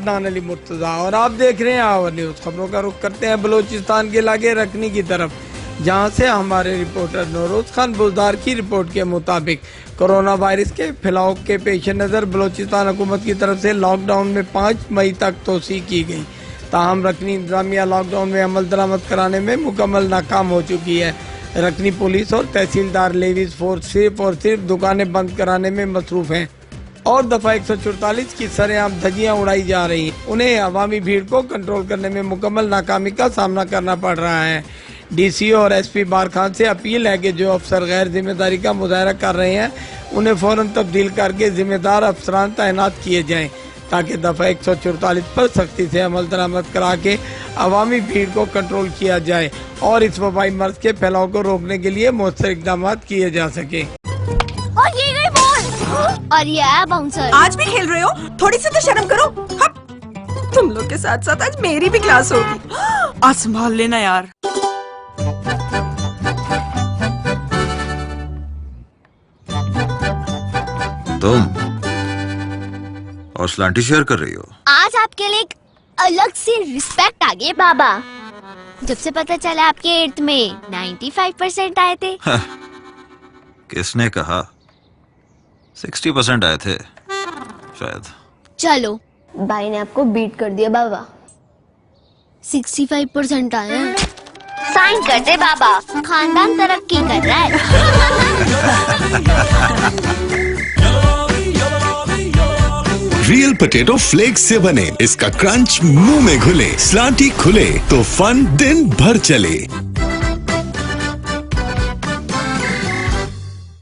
अदनान अली मुर्तजा और आप देख रहे हैं आवर न्यूज। खबरों का रुख करते हैं बलोचिस्तान के इलाके रखनी की तरफ, जहां से हमारे रिपोर्टर नौरोज खान बुजदार की रिपोर्ट के मुताबिक कोरोना वायरस के फैलाव के पेश नज़र बलोचिस्तान हुकूमत की तरफ से लॉकडाउन में 5 मई तक तोसी की गई। ताहम रखनी इंतजामिया लॉकडाउन में अमल दरामद कराने में मुकम्मल नाकाम हो चुकी है। रखनी पुलिस और तहसीलदार लेडीज फोर्स सिर्फ और सिर्फ दुकानें बंद कराने में मसरूफ हैं और दफा 144 की सरेआम धज्जियां उड़ाई जा रही हैं। उन्हें अवामी भीड़ को कंट्रोल करने में मुकम्मल नाकामी का सामना करना पड़ रहा है। डीसी और एसपी बार खान से अपील है कि जो अफसर गैर जिम्मेदारी का मुजाहरा कर रहे हैं उन्हें फौरन तब्दील करके जिम्मेदार अफसरान तैनात किए जाएं, ताकि दफा 144 पर सख्ती से अमल दरामद करा के अवामी भीड़ को कंट्रोल किया जाए और इस वबाई मर्ज के फैलाव को रोकने के लिए मौसर इकदाम किए जा सके। और ये गई बॉल और ये है बाउंसर। आज भी खेल रहे हो? थोड़ी सी तो शर्म करो। तुम लोग के साथ साथ आज मेरी भी क्लास होगी। आज संभाल लेना यार। तुम और स्लांटी शेयर कर रही हो? आज आपके लिए एक अलग सी रिस्पेक्ट आ गई बाबा। जब से पता चला आपके 8th में 95% आए थे। किसने कहा? 60% आए थे शायद। चलो भाई ने आपको बीट कर दिया बाबा, 65% आए हैं। साइन कर दे बाबा, खानदान तरक्की कर रहा है। रियल पोटैटो फ्लेक्स से बने, इसका क्रंच मुंह में घुले, स्लांटी खुले तो फन दिन भर चले।